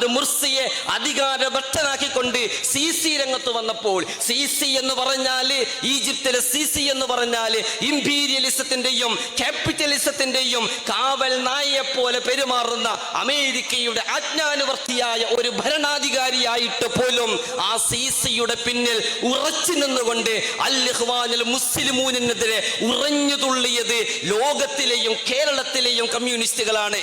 Muhammad മുർസിയെ അധികാരഭ്രഷ്ടനാക്കിക്കൊണ്ട് CC രംഗത്ത് വന്നപ്പോൾ, CC എന്ന് പറഞ്ഞാൽ ഈജിപ്തിലെ സിസി എന്ന് പറഞ്ഞാൽ ഇംപീരിയലിസത്തിന്റെയും ക്യാപിറ്റലിസത്തിന്റെയും കാവൽ നായയെ പോലെ പെരുമാറുന്ന അമേരിക്കയുടെ ആജ്ഞാനുവർത്തിയായ ഒരു ഭരണാധികാരിയായിട്ട് പോലും ആ സിസിയുടെ പിന്നിൽ ഉറച്ചു നിന്നുകൊണ്ട് അൽ ഇഖ്വാനുൽ മുസ്ലിമൂനെതിരെ ഉറഞ്ഞു തുള്ളിയത് ലോകത്തിലെയും കേരളത്തിലെയും കമ്മ്യൂണിസ്റ്റുകളാണ്.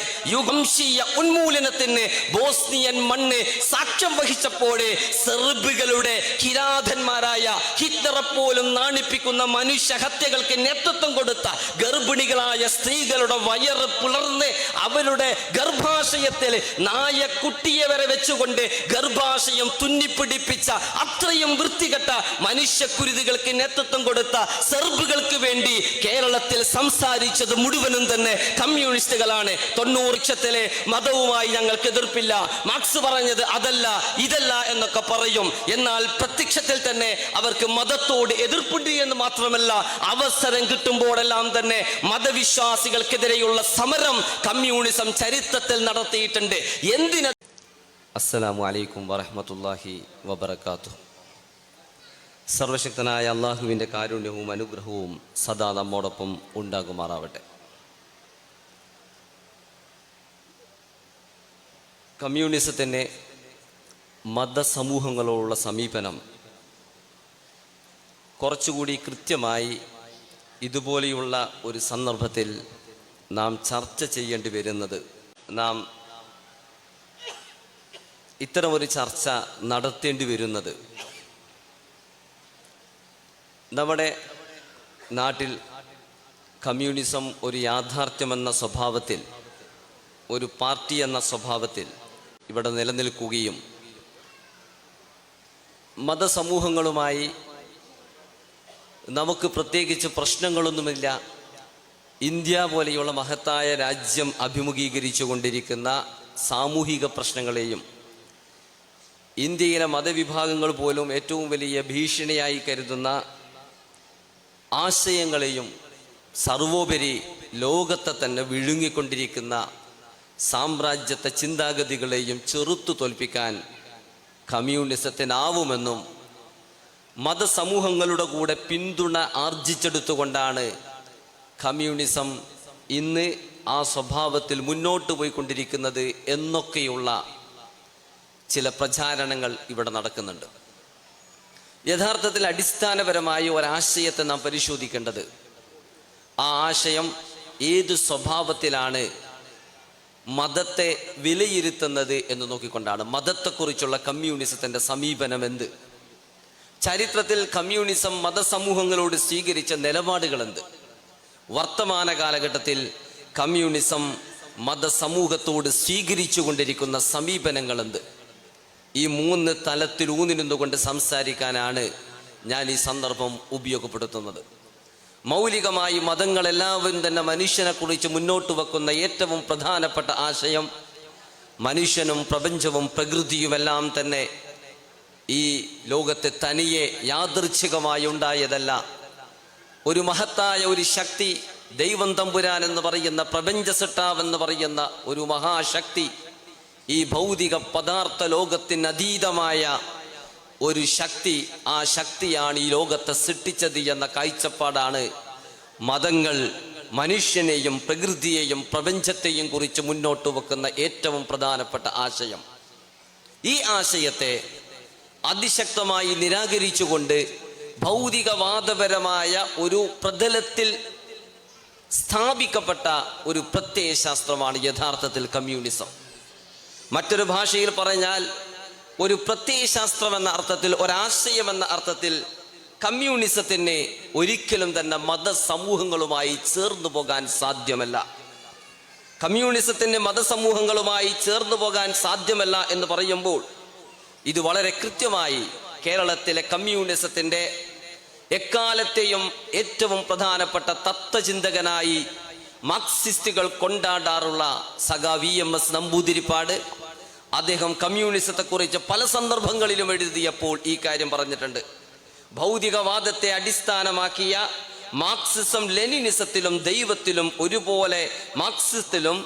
വംശീയ ഉന്മൂലനത്തിന് ബോസ്നിയൻ മണ്ണ് സാക്ഷ്യം വഹിച്ചപ്പോൾ സെർബുകളുടെ കിരാതന്മാരായ ഹിറ്റ്ലറെ പോലും നാണിപ്പിക്കുന്ന മനുഷ്യഹത്യകൾക്ക് നേതൃത്വം കൊടുത്ത ഗർഭിണികളായ സ്ത്രീകളുടെ വയറ് പിളർന്ന് അവരുടെ ഗർഭാശയത്തിൽ നായക്കുട്ടിയെ വരെ വെച്ചുകൊണ്ട് ഗർഭാശയം തുന്നിപ്പിടിപ്പിച്ച അത്രയും വൃത്തികെട്ട മനുഷ്യക്കുരുതികൾക്ക് നേതൃത്വം കൊടുത്ത സെർബുകൾക്ക് വേണ്ടി കേരളത്തിൽ സംസാരിച്ചത് മുഴുവനും തന്നെ കമ്മ്യൂണിസ്റ്റുകളാണ്. 90 മതവുമായി ഞങ്ങൾക്ക് എതിർപ്പില്ല, മാർക്സ് പറഞ്ഞത് അതല്ല ഇതല്ല എന്നൊക്കെ പറയും. എന്നാൽ പ്രത്യക്ഷത്തിൽ തന്നെ അവർക്ക് മതത്തോട് എതിർപ്പുണ്ട് എന്ന് മാത്രമല്ല, അവസരം കിട്ടുമ്പോഴെല്ലാം തന്നെ മതവിശ്വാസികൾക്കെതിരെയുള്ള സമരം കമ്മ്യൂണിസം ചരിത്രത്തിൽ നടത്തിയിട്ടുണ്ട്. എന്തിന്? അസ്സലാമു അലൈക്കും വറഹ്മത്തുള്ളാഹി വബറകാതുഹു. സർവശക്തനായ അള്ളാഹുവിൻ്റെ കാരുണ്യവും അനുഗ്രഹവും സദാ നമ്മോടൊപ്പം ഉണ്ടാകുമാറാവട്ടെ. കമ്മ്യൂണിസത്തിൻ്റെ മതസമൂഹങ്ങളോടുള്ള സമീപനം കുറച്ചുകൂടി കൃത്യമായി ഇതുപോലെയുള്ള ഒരു സന്ദർഭത്തിൽ നാം ചർച്ച ചെയ്യേണ്ടി വരുന്നത്, നാം ഇത്തരമൊരു ചർച്ച നടത്തേണ്ടി വരുന്നത് നമ്മുടെ നാട്ടിൽ കമ്മ്യൂണിസം ഒരു യാഥാർത്ഥ്യമെന്ന സ്വഭാവത്തിൽ, ഒരു പാർട്ടി എന്ന സ്വഭാവത്തിൽ ഇവിടെ നിലനിൽക്കുകയും മതസമൂഹങ്ങളുമായി നമുക്ക് പ്രത്യേകിച്ച് പ്രശ്നങ്ങളൊന്നുമില്ല, ഇന്ത്യ പോലെയുള്ള മഹത്തായ രാജ്യം അഭിമുഖീകരിച്ചു കൊണ്ടിരിക്കുന്ന സാമൂഹിക പ്രശ്നങ്ങളെയും ഇന്ത്യയിലെ മതവിഭാഗങ്ങൾ പോലും ഏറ്റവും വലിയ ഭീഷണിയായി കരുതുന്ന ആശയങ്ങളെയും സർവോപരി ലോകത്തെ തന്നെ വിഴുങ്ങിക്കൊണ്ടിരിക്കുന്ന സാമ്രാജ്യത്തെ ചിന്താഗതികളെയും ചെറുത്തു തോൽപ്പിക്കാൻ കമ്മ്യൂണിസത്തിനാവുമെന്നും മതസമൂഹങ്ങളുടെ കൂടെ പിന്തുണ ആർജിച്ചെടുത്തുകൊണ്ടാണ് കമ്മ്യൂണിസം ഇന്ന് ആ സ്വഭാവത്തിൽ മുന്നോട്ട് പോയിക്കൊണ്ടിരിക്കുന്നത് എന്നൊക്കെയുള്ള ചില പ്രചാരണങ്ങൾ ഇവിടെ നടക്കുന്നുണ്ട്. യഥാർത്ഥത്തിൽ അടിസ്ഥാനപരമായി ഒരാശയത്തെ നാം പരിശോധിക്കേണ്ടത് ആ ആശയം ഏത് സ്വഭാവത്തിലാണ് മതത്തെ വിലയിരുത്തുന്നത് എന്ന് നോക്കിക്കൊണ്ടാണ്. മതത്തെക്കുറിച്ചുള്ള കമ്മ്യൂണിസത്തിൻ്റെ സമീപനം എന്ത്, ചരിത്രത്തിൽ കമ്മ്യൂണിസം മതസമൂഹങ്ങളോട് സ്വീകരിച്ച നിലപാടുകൾ എന്ത്, വർത്തമാന കാലഘട്ടത്തിൽ കമ്മ്യൂണിസം മതസമൂഹത്തോട് സ്വീകരിച്ചു കൊണ്ടിരിക്കുന്ന സമീപനങ്ങൾ എന്ത്, ഈ 3 തലത്തിൽ ഊന്നി നിന്നുകൊണ്ട് സംസാരിക്കാനാണ് ഞാൻ ഈ സന്ദർഭം ഉപയോഗപ്പെടുത്തുന്നത്. മൗലികമായി മതങ്ങളെല്ലാവരും തന്നെ മനുഷ്യനെക്കുറിച്ച് മുന്നോട്ട് വെക്കുന്ന ഏറ്റവും പ്രധാനപ്പെട്ട ആശയം മനുഷ്യനും പ്രപഞ്ചവും പ്രകൃതിയുമെല്ലാം തന്നെ ഈ ലോകത്തെ തനിയെ യാദൃച്ഛികമായി ഉണ്ടായതല്ല, ഒരു മഹത്തായ ഒരു ശക്തി, ദൈവം തമ്പുരാൻ എന്ന് പറയുന്ന പ്രപഞ്ച സൃഷ്ടാവെന്ന് പറയുന്ന ഒരു മഹാശക്തി, ഈ ഭൗതിക പദാർത്ഥ ലോകത്തിന് അതീതമായ ഒരു ശക്തി, ആ ശക്തിയാണ് ഈ ലോകത്തെ സൃഷ്ടിച്ചത് എന്ന കാഴ്ചപ്പാടാണ് മതങ്ങൾ മനുഷ്യനെയും പ്രകൃതിയെയും പ്രപഞ്ചത്തെയും കുറിച്ച് മുന്നോട്ട് വെക്കുന്ന ഏറ്റവും പ്രധാനപ്പെട്ട ആശയം. ഈ ആശയത്തെ അതിശക്തമായി നിരാകരിച്ചുകൊണ്ട് ഭൗതികവാദപരമായ ഒരു പ്രതലത്തിൽ സ്ഥാപിക്കപ്പെട്ട ഒരു പ്രത്യയശാസ്ത്രമാണ് യഥാർത്ഥത്തിൽ കമ്മ്യൂണിസം. മറ്റൊരു ഭാഷയിൽ പറഞ്ഞാൽ ഒരു പ്രത്യയശാസ്ത്രം എന്ന അർത്ഥത്തിൽ, ഒരാശയം എന്ന അർത്ഥത്തിൽ കമ്മ്യൂണിസത്തിന് ഒരിക്കലും തന്നെ മതസമൂഹങ്ങളുമായി ചേർന്നു പോകാൻ സാധ്യമല്ല. കമ്മ്യൂണിസത്തിന് മതസമൂഹങ്ങളുമായി ചേർന്നു പോകാൻ സാധ്യമല്ല എന്ന് പറയുമ്പോൾ ഇത് വളരെ കൃത്യമായി കേരളത്തിലെ കമ്മ്യൂണിസത്തിൻ്റെ എക്കാലത്തെയും ഏറ്റവും പ്രധാനപ്പെട്ട തത്വചിന്തകനായി മാർക്സിസ്റ്റുകൾ കൊണ്ടാടാറുള്ള സഖാ VMS നമ്പൂതിരിപ്പാട്, അദ്ദേഹം കമ്മ്യൂണിസത്തെക്കുറിച്ച് പല സന്ദർഭങ്ങളിലും എഴുതിയപ്പോൾ ഈ കാര്യം പറഞ്ഞിട്ടുണ്ട്. ഭൗതികവാദത്തെ അടിസ്ഥാനമാക്കിയ മാർക്സിസം ലെനിനിസത്തിലും ദൈവത്തിലും ഒരുപോലെ, മാർക്സിസത്തിലും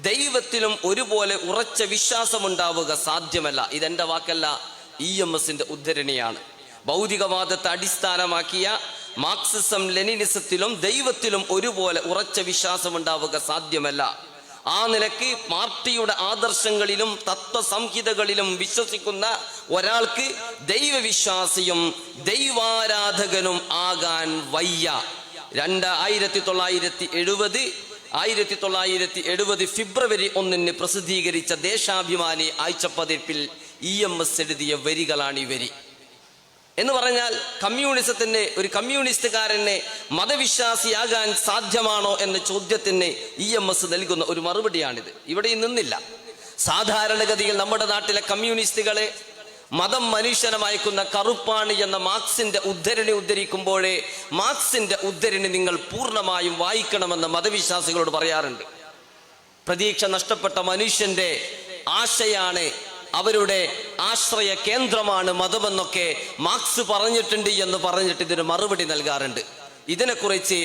ദൈവത്തിലും ഒരുപോലെ ഉറച്ച വിശ്വാസമുണ്ടാവുക സാധ്യമല്ല. ഇതെന്റെ വാക്കല്ല, EMSന്റെ ഉദ്ധരണിയാണ്. ഭൗതികവാദത്തെ അടിസ്ഥാനമാക്കിയ മാർക്സിസം ലെനിനിസത്തിലും ദൈവത്തിലും ഒരുപോലെ ഉറച്ച വിശ്വാസമുണ്ടാവുക സാധ്യമല്ല. ആ നിലയ്ക്ക് പാർട്ടിയുടെ ആദർശങ്ങളിലും തത്വസംഹിതകളിലും വിശ്വസിക്കുന്ന ഒരാൾക്ക് ദൈവവിശ്വാസിയും ദൈവാരാധകനും ആകാൻ വയ്യ. 1970 ഫെബ്രുവരി 1 പ്രസിദ്ധീകരിച്ച ദേശാഭിമാനി ആഴ്ചപ്പതിപ്പിൽ EMS എഴുതിയ വരികളാണ് ഈ വരി. എന്ന് പറഞ്ഞാൽ കമ്മ്യൂണിസത്തിന്, ഒരു കമ്മ്യൂണിസ്റ്റുകാരനെ മതവിശ്വാസിയാകാൻ സാധ്യമാണോ എന്ന ചോദ്യത്തിന് EMS നൽകുന്ന ഒരു മറുപടിയാണിത്. ഇവിടെ നിന്നില്ല. സാധാരണഗതിയിൽ നമ്മുടെ നാട്ടിലെ കമ്മ്യൂണിസ്റ്റുകളെ മതം മനുഷ്യനെ മയക്കുന്ന കറുപ്പാണ് എന്ന മാർക്സിന്റെ ഉദ്ധരണി ഉദ്ധരിക്കുമ്പോഴേ മാർക്സിന്റെ ഉദ്ധരണി നിങ്ങൾ പൂർണ്ണമായും വായിക്കണമെന്ന് മതവിശ്വാസികളോട് പറയാറുണ്ട്. പ്രതീക്ഷ നഷ്ടപ്പെട്ട മനുഷ്യന്റെ ആശയാണ്, അവരുടെ ആശ്രയ കേന്ദ്രമാണ് മതമെന്നൊക്കെ മാർക്സ് പറഞ്ഞിട്ടുണ്ട് എന്ന് പറഞ്ഞിട്ട് ഇതിന് മറുപടി നൽകാറുണ്ട്. ഇതിനെക്കുറിച്ച്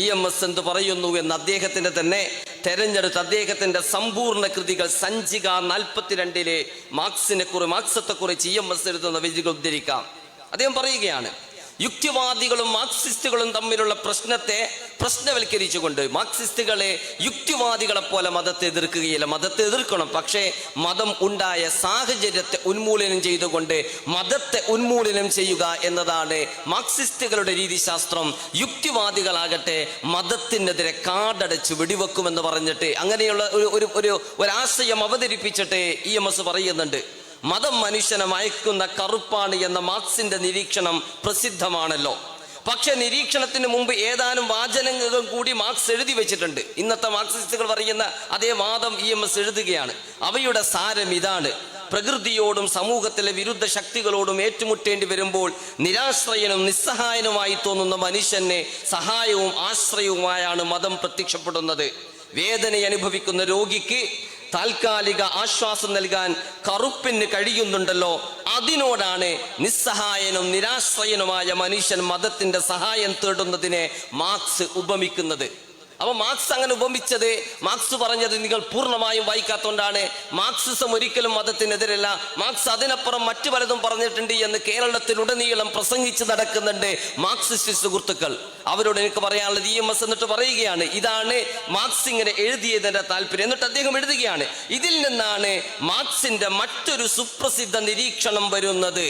EMS എന്ത് പറയുന്നു എന്ന് അദ്ദേഹത്തിന്റെ തന്നെ തെരഞ്ഞെടുത്ത അദ്ദേഹത്തിന്റെ സമ്പൂർണ്ണ കൃതികൾ സഞ്ചിക 42 മാർക്സത്തെക്കുറിച്ച് EMS എഴുതുന്ന വരികൾ ഉദ്ധരിക്കാം. അദ്ദേഹം പറയുകയാണ്, യുക്തിവാദികളും മാർക്സിസ്റ്റുകളും തമ്മിലുള്ള പ്രശ്നത്തെ പ്രശ്നവൽക്കരിച്ചുകൊണ്ട് മാർക്സിസ്റ്റുകളെ യുക്തിവാദികളെ പോലെ മതത്തെ എതിർക്കുകയില്ല. മതത്തെ എതിർക്കണം, പക്ഷേ മതം ഉണ്ടായ സാഹചര്യത്തെ ഉന്മൂലനം ചെയ്തുകൊണ്ട് മതത്തെ ഉന്മൂലനം ചെയ്യുക എന്നതാണ് മാർക്സിസ്റ്റുകളുടെ രീതിശാസ്ത്രം. യുക്തിവാദികളാകട്ടെ മതത്തിനെതിരെ കാടടച്ച് വെടിവെക്കുമെന്ന് പറഞ്ഞിട്ട് അങ്ങനെയുള്ള ഒരാശയം അവതരിപ്പിച്ചിട്ട് EMS പറയുന്നുണ്ട്, മതം മനുഷ്യനെ മയക്കുന്ന കറുപ്പാണ് എന്ന മാർക്സിന്റെ നിരീക്ഷണം പ്രസിദ്ധമാണല്ലോ. പക്ഷെ നിരീക്ഷണത്തിന് മുമ്പ് ഏതാനും വാചനങ്ങളും കൂടി മാർക്സ് എഴുതി വെച്ചിട്ടുണ്ട്. ഇന്നത്തെ മാർക്സിസ്റ്റുകൾ പറയുന്ന അതേ വാദം EMS എഴുതുകയാണ്. അവയുടെ സാരം ഇതാണ്: പ്രകൃതിയോടും സമൂഹത്തിലെ വിരുദ്ധ ശക്തികളോടും ഏറ്റുമുട്ടേണ്ടി വരുമ്പോൾ നിരാശ്രയനും നിസ്സഹായനുമായി തോന്നുന്ന മനുഷ്യനെ സഹായവും ആശ്രയവുമായാണ് മതം പ്രത്യക്ഷപ്പെടുന്നത്. വേദന അനുഭവിക്കുന്ന രോഗിക്ക് താൽക്കാലിക ആശ്വാസം നൽകാൻ കറുപ്പിന് കഴിയുന്നുണ്ടല്ലോ, അതിനോടാണ് നിസ്സഹായനും നിരാശ്രയനുമായ മനുഷ്യൻ മതത്തിന്റെ സഹായം തേടുന്നതിനെ മാർക്സ് ഉപമിക്കുന്നത്. അപ്പൊ മാർക്സ് അങ്ങനെ ഉപമിച്ചത്, മാർക്സ് പറഞ്ഞത് നിങ്ങൾ പൂർണ്ണമായും വായിക്കാത്തതുകൊണ്ടാണ്. മാർക്സിസം ഒരിക്കലും മതത്തിനെതിരല്ല. മാർക്സ് അതിനപ്പുറം മറ്റു പലതും പറഞ്ഞിട്ടുണ്ട് എന്ന് കേരളത്തിലുടനീളം പ്രസംഗിച്ച് നടക്കുന്നുണ്ട് മാർക്സിസ്റ്റ് സുഹൃത്തുക്കൾ. അവരോട് എനിക്ക് പറയാനുള്ളത് EMS എന്നിട്ട് പറയുകയാണ്, ഇതാണ് മാർക്സ് ഇങ്ങനെ എഴുതിയതിന്റെ താല്പര്യം. എന്നിട്ട് അദ്ദേഹം എഴുതുകയാണ്, ഇതിൽ നിന്നാണ് മാർക്സിന്റെ മറ്റൊരു സുപ്രസിദ്ധ നിരീക്ഷണം വരുന്നത്: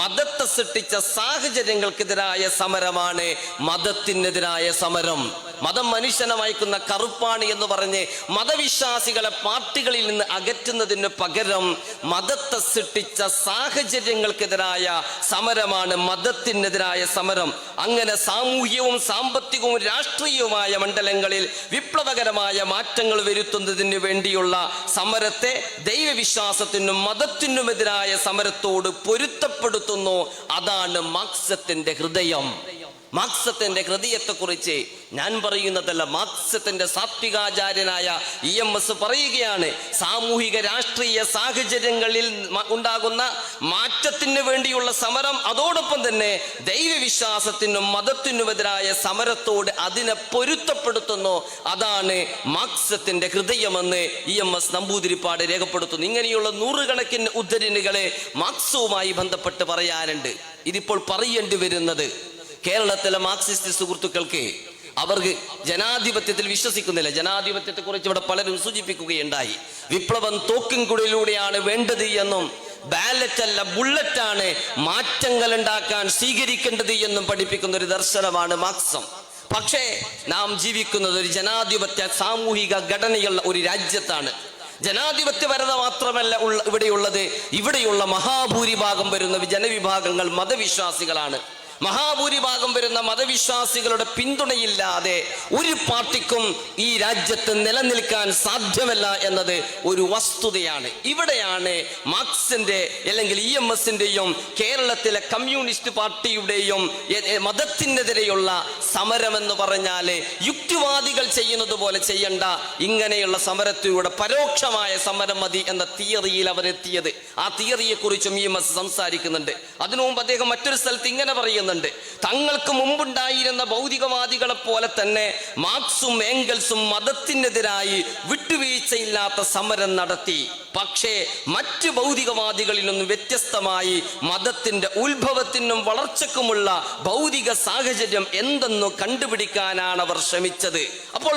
മതത്തെ സൃഷ്ടിച്ച സാഹചര്യങ്ങൾക്കെതിരായ സമരമാണ് മതത്തിനെതിരായ സമരം. മതം മനുഷ്യനെ മയക്കുന്ന കറുപ്പാണ് എന്ന് പറഞ്ഞ് മതവിശ്വാസികളെ പാർട്ടികളിൽ നിന്ന് അകറ്റുന്നതിന് പകരം മതത്തെ സൃഷ്ടിച്ച സാഹചര്യങ്ങൾക്കെതിരായ സമരമാണ് മതത്തിനെതിരായ സമരം. അങ്ങനെ സാമൂഹ്യവും സാമ്പത്തികവും രാഷ്ട്രീയവുമായ മണ്ഡലങ്ങളിൽ വിപ്ലവകരമായ മാറ്റങ്ങൾ വരുത്തുന്നതിന് വേണ്ടിയുള്ള സമരത്തെ ദൈവവിശ്വാസത്തിനും മതത്തിനുമെതിരായ സമരത്തോട് പൊരുത്തപ്പെടുത്തുന്നു. അതാണ് മാർക്സത്തിന്റെ ഹൃദയം. മാർക്സത്തിന്റെ ഹൃദയത്തെക്കുറിച്ച് ഞാൻ പറയുന്നതല്ല, മാർക്സത്തിന്റെ സാത്വികാചാര്യനായ EMS പറയുകയാണ്, സാമൂഹിക രാഷ്ട്രീയ സാഹചര്യങ്ങളിൽ ഉണ്ടാകുന്ന മാറ്റത്തിന് വേണ്ടിയുള്ള സമരം, അതോടൊപ്പം തന്നെ ദൈവവിശ്വാസത്തിനും മതത്തിനുമെതിരായ സമരത്തോട് അതിനെ പൊരുത്തപ്പെടുത്തുന്നു. അതാണ് മാർക്സത്തിന്റെ ഹൃദയമെന്ന് EMS നമ്പൂതിരിപ്പാട് രേഖപ്പെടുത്തുന്നു. ഇങ്ങനെയുള്ള നൂറുകണക്കിന് ഉദ്ധരണികളെ മാർക്സവുമായി ബന്ധപ്പെട്ട് പറയാറുണ്ട്. ഇതിപ്പോൾ പറയേണ്ടി വരുന്നത് കേരളത്തിലെ മാർക്സിസ്റ്റ് സുഹൃത്തുക്കൾക്ക് അവർക്ക് ജനാധിപത്യത്തിൽ വിശ്വസിക്കുന്നില്ല. ജനാധിപത്യത്തെ കുറിച്ച് ഇവിടെ പലരും സൂചിപ്പിക്കുകയുണ്ടായി. വിപ്ലവം തോക്കിൻകുടിലൂടെയാണ് വേണ്ടത് എന്നും ബാലറ്റ് അല്ല ബുള്ളറ്റാണ് മാറ്റങ്ങൾ ഉണ്ടാക്കാൻ സ്വീകരിക്കേണ്ടത് എന്നും പഠിപ്പിക്കുന്ന ഒരു ദർശനമാണ് മാർക്സം. പക്ഷേ നാം ജീവിക്കുന്നത് ഒരു ജനാധിപത്യ സാമൂഹിക ഘടനയുള്ള ഒരു രാജ്യത്താണ്. ജനാധിപത്യപരത മാത്രമല്ല ഇവിടെയുള്ളത്. ഇവിടെയുള്ള മഹാഭൂരിഭാഗം വരുന്ന ജനവിഭാഗങ്ങൾ മതവിശ്വാസികളാണ്. മഹാഭൂരിഭാഗം വരുന്ന മതവിശ്വാസികളുടെ പിന്തുണയില്ലാതെ ഒരു പാർട്ടിക്കും ഈ രാജ്യത്ത് നിലനിൽക്കാൻ സാധ്യമല്ല എന്നത് ഒരു വസ്തുതയാണ്. ഇവിടെയാണ് മാർക്സിന്റെ അല്ലെങ്കിൽ EMSന്റെയും കേരളത്തിലെ കമ്മ്യൂണിസ്റ്റ് പാർട്ടിയുടെയും മതത്തിനെതിരെയുള്ള സമരമെന്ന് പറഞ്ഞാൽ യുക്തിവാദികൾ ചെയ്യുന്നത് പോലെ ചെയ്യണ്ട, ഇങ്ങനെയുള്ള സമരത്തിലൂടെ പരോക്ഷമായ സമരം മതി എന്ന തിയറിയിൽ അവരെത്തിയത്. ആ തിയറിയെ കുറിച്ചും EMS സംസാരിക്കുന്നുണ്ട്. അതിനു മുമ്പ് അദ്ദേഹം മറ്റൊരു സ്ഥലത്ത് ഇങ്ങനെ പറയുന്നുണ്ട്, പറയുന്നുണ്ട്. തങ്ങൾക്ക് മുമ്പുണ്ടായിരുന്ന ഭൗതികവാദികളെ പോലെ തന്നെ മാർക്സും ഏംഗൽസും മതത്തിനെതിരായി വിട്ടുവീഴ്ചയില്ലാത്ത സമരം നടത്തി. പക്ഷേ മറ്റു ഭൗതികവാദികളിൽ നിന്നും വ്യത്യസ്തമായി മതത്തിന്റെ ഉത്ഭവത്തിനും വളർച്ചക്കുമുള്ള ഭൗതിക സാഹചര്യം എന്തെന്നു കണ്ടുപിടിക്കാനാണ് അവർ ശ്രമിച്ചത്. അപ്പോൾ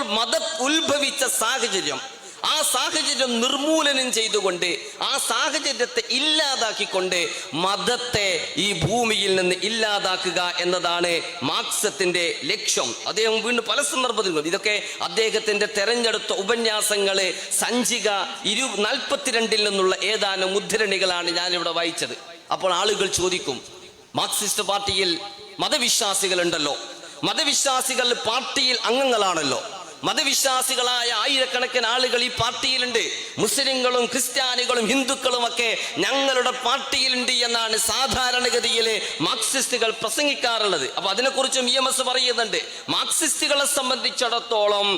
ഉത്ഭവിച്ച സാഹചര്യം, ആ സാഹചര്യം നിർമൂലനം ചെയ്തുകൊണ്ട്, ആ സാഹചര്യത്തെ ഇല്ലാതാക്കിക്കൊണ്ട് മതത്തെ ഈ ഭൂമിയിൽ നിന്ന് ഇല്ലാതാക്കുക എന്നതാണ് മാർക്സത്തിന്റെ ലക്ഷ്യം. അദ്ദേഹം വീണ്ടും പല സന്ദർഭത്തിലും, ഇതൊക്കെ അദ്ദേഹത്തിന്റെ തെരഞ്ഞെടുത്ത ഉപന്യാസങ്ങള് സഞ്ചിക 42 നിന്നുള്ള ഏതാനും ഉദ്ധരണികളാണ് ഞാനിവിടെ വായിച്ചത്. അപ്പോൾ ആളുകൾ ചോദിക്കും, മാർക്സിസ്റ്റ് പാർട്ടിയിൽ മതവിശ്വാസികളുണ്ടല്ലോ, മതവിശ്വാസികൾ പാർട്ടിയിൽ അംഗങ്ങളാണല്ലോ, മതവിശ്വാസികളായ ആയിരക്കണക്കിന് ആളുകൾ ഈ പാർട്ടിയിലുണ്ട്, മുസ്ലിങ്ങളും ക്രിസ്ത്യാനികളും ഹിന്ദുക്കളും ഒക്കെ ഞങ്ങളുടെ പാർട്ടിയിലുണ്ട് എന്നാണ് സാധാരണഗതിയിൽ മാർക്സിസ്റ്റുകൾ പ്രസംഗിക്കാറുള്ളത്. അപ്പൊ അതിനെക്കുറിച്ചും EMS പറയുന്നുണ്ട്. മാർക്സിസ്റ്റുകളെ സംബന്ധിച്ചിടത്തോളം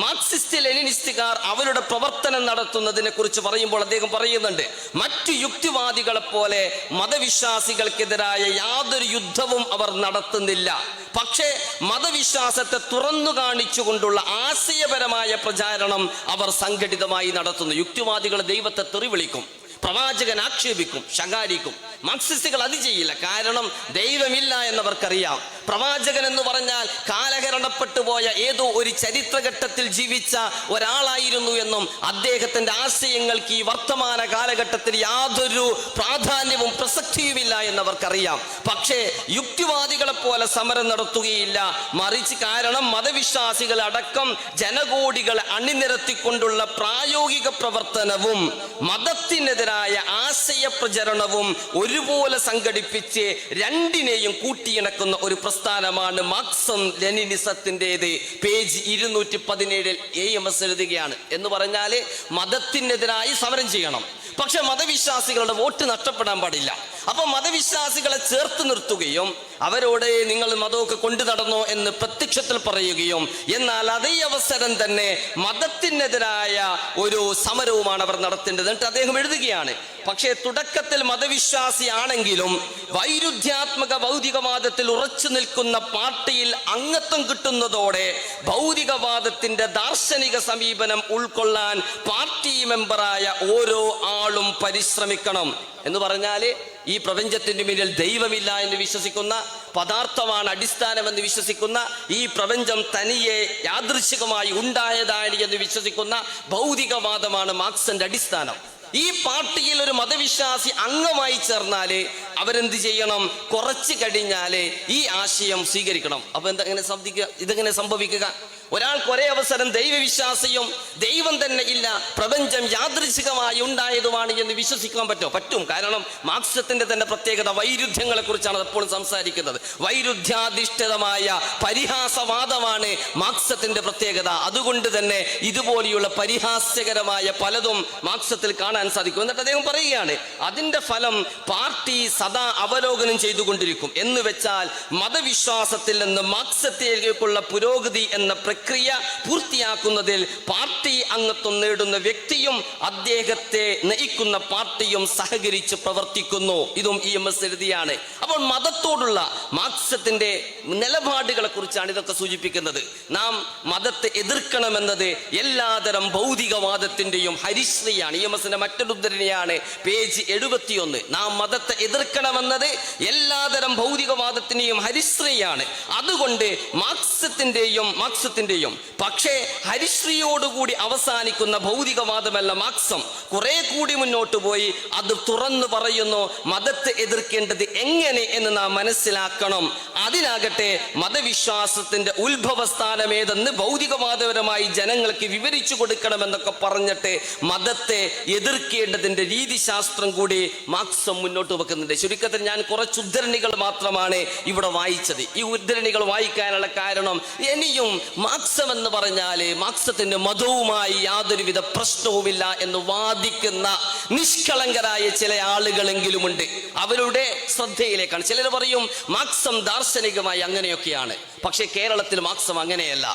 മാർക്സിസ്റ്റ് ലെനിനിസ്റ്റുകാർ അവരുടെ പ്രവർത്തനം നടത്തുന്നതിനെ കുറിച്ച് പറയുമ്പോൾ അദ്ദേഹം പറയുന്നുണ്ട്, മറ്റു യുക്തിവാദികളെ പോലെ മതവിശ്വാസികൾക്കെതിരായ യാതൊരു യുദ്ധവും അവർ നടത്തുന്നില്ല. പക്ഷേ മതവിശ്വാസത്തെ തുറന്നു കാണിച്ചുകൊണ്ടുള്ള ആശയപരമായ പ്രചാരണം അവർ സംഘടിതമായി നടത്തുന്നു. യുക്തിവാദികൾ ദൈവത്തെ തെറി വിളിക്കും, പ്രവാചകൻ ആക്ഷേപിക്കും, ശകാരിക്കും. മാർക്സിസ്റ്റുകൾ അത് ചെയ്യില്ല. കാരണം ദൈവമില്ല എന്നവർക്കറിയാം. പ്രവാചകൻ എന്ന് പറഞ്ഞാൽ കാലഹരണപ്പെട്ടു പോയ ഏതോ ഒരു ചരിത്രഘട്ടത്തിൽ ജീവിച്ച ഒരാളായിരുന്നു എന്നും അദ്ദേഹത്തിന്റെ ആശയങ്ങൾക്ക് ഈ വർത്തമാന കാലഘട്ടത്തിൽ യാതൊരു പ്രാധാന്യവും പ്രസക്തിയുമില്ല എന്നവർക്കറിയാം. പക്ഷേ യുക്തിവാദികളെ പോലെ സമരം നടത്തുകയില്ല. മറിച്ച് കാരണം മതവിശ്വാസികൾ അടക്കം ജനകോടികളെ അണിനിരത്തിക്കൊണ്ടുള്ള പ്രായോഗിക പ്രവർത്തനവും മതത്തിനെതിരായ ആശയ പ്രചരണവും ഒരുപോലെ സംഘടിപ്പിച്ച് രണ്ടിനെയും കൂട്ടിയിണക്കുന്ന ഒരു പ്രസ്ഥാനമാണ് മാർക്സം ലെനിനിസത്തിൻ്റെത്. പേജ് 217 EMS എഴുതുകയാണ്. എന്ന് പറഞ്ഞാൽ മതത്തിനെതിരായി സമരം ചെയ്യണം, പക്ഷെ മതവിശ്വാസികളുടെ വോട്ട് നഷ്ടപ്പെടാൻ പാടില്ല. അപ്പൊ മതവിശ്വാസികളെ ചേർത്ത് നിർത്തുകയും അവരോട് നിങ്ങൾ മതമൊക്കെ കൊണ്ടു നടന്നോ എന്ന് പ്രത്യക്ഷത്തിൽ പറയുകയും, എന്നാൽ അതേ അവസരം തന്നെ മതത്തിനെതിരായ ഒരു സമരവുമാണ് അവർ നടത്തേണ്ടത്. എന്നിട്ട് അദ്ദേഹം എഴുതുകയാണ്, പക്ഷേ തുടക്കത്തിൽ മതവിശ്വാസിയാണെങ്കിലും വൈരുദ്ധ്യാത്മക ഭൗതികവാദത്തിൽ ഉറച്ചു നിൽക്കുന്ന പാർട്ടിയിൽ അംഗത്വം കിട്ടുന്നതോടെ ഭൗതികവാദത്തിന്റെ ദാർശനിക സമീപനം ഉൾക്കൊള്ളാൻ പാർട്ടി മെമ്പറായ ഓരോ ആളും പരിശ്രമിക്കണം. എന്ന് പറഞ്ഞാൽ ഈ പ്രപഞ്ചത്തിന്റെ മുന്നിൽ ദൈവമില്ല എന്ന് വിശ്വസിക്കുന്ന, പദാർത്ഥമാണ് അടിസ്ഥാനമെന്ന് വിശ്വസിക്കുന്ന, ഈ പ്രപഞ്ചം തനിയെ യാദൃച്ഛികമായി ഉണ്ടായതാണ് എന്ന് വിശ്വസിക്കുന്ന ഭൗതികവാദമാണ് മാർക്സിന്റെ അടിസ്ഥാനം. ഈ പാർട്ടിയിൽ ഒരു മതവിശ്വാസി അംഗമായി ചേർന്നാല് അവരെന്ത് ചെയ്യണം? കുറച്ച് കഴിഞ്ഞാല് ഈ ആശയം സ്വീകരിക്കണം. അപ്പൊ ഇതെങ്ങനെ സംഭവിക്കുക? ഒരാൾക്ക് ഒരേ അവസരം ദൈവവിശ്വാസിയും ദൈവം തന്നെ ഇല്ല, പ്രപഞ്ചം യാദൃച്ഛികമായി ഉണ്ടായതുമാണ് എന്ന് വിശ്വസിക്കാൻ പറ്റുമോ? പറ്റും. കാരണം മാർക്സത്തിന്റെ തന്നെ പ്രത്യേകത വൈരുദ്ധ്യങ്ങളെ കുറിച്ചാണ് എപ്പോഴും സംസാരിക്കുന്നത്. വൈരുദ്ധ്യാധിഷ്ഠിതമായ പരിഹാസവാദമാണ് മാർക്സത്തിന്റെ പ്രത്യേകത. അതുകൊണ്ട് തന്നെ ഇതുപോലെയുള്ള പരിഹാസ്യകരമായ പലതും മാർക്സത്തിൽ കാണാൻ സാധിക്കും. എന്നിട്ട് അദ്ദേഹം പറയുകയാണ്, അതിന്റെ ഫലം പാർട്ടി സദാ അവലോകനം ചെയ്തുകൊണ്ടിരിക്കും. എന്ന് വെച്ചാൽ മതവിശ്വാസത്തിൽ നിന്ന് മാർക്സത്തിലേക്കുള്ള പുരോഗതി എന്ന പ്രക്രിയ പൂർത്തിയാക്കുന്നതിൽ പാർട്ടി അംഗത്വം നേടുന്ന വ്യക്തിയും അദ്ദേഹത്തെ നയിക്കുന്ന പാർട്ടിയും സഹകരിച്ച് പ്രവർത്തിക്കുന്നു. ഇതും EMS എഴുതിയാണ്. അപ്പോൾ മതത്തോടുള്ള മാർക്സത്തിന്റെ നിലപാടുകളെ കുറിച്ചാണ് ഇതൊക്കെ സൂചിപ്പിക്കുന്നത്. നാം മതത്തെ എതിർക്കണമെന്നത് എല്ലാതരം ഭൗതികവാദത്തിന്റെയും ഹരിശ്രീയാണ്. EMSന്റെ മറ്റൊരു ഉദ്ധരണിയാണ് പേജ് 71. നാം മതത്തെ എതിർക്കണമെന്നത് എല്ലാതരം ഭൗതികവാദത്തിന്റെയും ഹരിശ്രീയാണ്. അതുകൊണ്ട് മാർക്സത്തിന്റെയും പക്ഷേ ഹരിശ്രീയോടുകൂടി അവസാനിക്കുന്ന ഭൗതികവാദമല്ല മാർക്സം. കുറെ കൂടി മുന്നോട്ട് പോയി അത് തുറന്നു പറയുന്നു. മതത്തെ എതിർക്കേണ്ടത് എങ്ങനെ എന്ന് നാം മനസ്സിലാക്കണം. അതിനാകട്ടെ മതവിശ്വാസത്തിന്റെ ഉത്ഭവസ്ഥാനം ഏതെന്ന് ഭൗതികവാദപരമായി ജനങ്ങൾക്ക് വിവരിച്ചു കൊടുക്കണമെന്നൊക്കെ പറഞ്ഞിട്ട് മതത്തെ എതിർക്കേണ്ടതിന്റെ രീതിശാസ്ത്രം കൂടി മാർക്സം മുന്നോട്ട് വെക്കുന്നുണ്ട്. ചുരുക്കത്തിൽ ഞാൻ കുറച്ച് ഉദ്ധരണികൾ മാത്രമാണ് ഇവിടെ വായിച്ചത്. ഈ ഉദ്ധരണികൾ വായിക്കാനുള്ള കാരണം, ഇനിയും മാർക്സം എന്ന് പറഞ്ഞാല് മാർക്സത്തിന്റെ മതവുമായി യാതൊരുവിധ പ്രശ്നവുമില്ല എന്ന് വാദിക്കുന്ന നിഷ്കളങ്കരായ ചില ആളുകളെങ്കിലുമുണ്ട്. അവരുടെ ശ്രദ്ധയിലേക്കാണ്. ചിലർ പറയും മാർക്സം ദാർശനികമായി അങ്ങനെയൊക്കെയാണ്. പക്ഷെ കേരളത്തിൽ മാർക്സം അങ്ങനെയല്ല.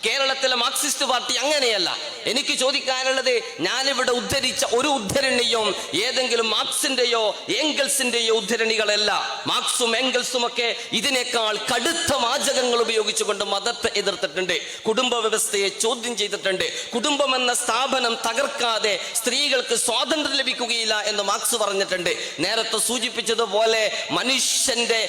കേരളത്തിലെ മാർക്സിസ്റ്റ് പാർട്ടി അങ്ങനെയല്ല. എനിക്ക് ചോദിക്കാനുള്ളത്, ഞാനിവിടെ ഉദ്ധരിച്ച ഒരു ഉദ്ധരണിയും ഏതെങ്കിലും മാർക്സിന്റെയോ ഏംഗൽസിന്റെയോ ഉദ്ധരണികളല്ല. മാർക്സും ഏംഗൽസും ഒക്കെ ഇതിനേക്കാൾ കടുത്ത വാചകങ്ങൾ ഉപയോഗിച്ചുകൊണ്ട് മതത്തെ എതിർത്തിട്ടുണ്ട്, കുടുംബ വ്യവസ്ഥയെ ചോദ്യം ചെയ്തിട്ടുണ്ട്. കുടുംബം എന്ന സ്ഥാപനം തകർക്കാതെ സ്ത്രീകൾക്ക് സ്വാതന്ത്ര്യം ലഭിക്കുകയില്ല എന്ന് മാർക്സ് പറഞ്ഞിട്ടുണ്ട്. നേരത്തെ സൂചിപ്പിച്ചതുപോലെ മനുഷ്യന്റെ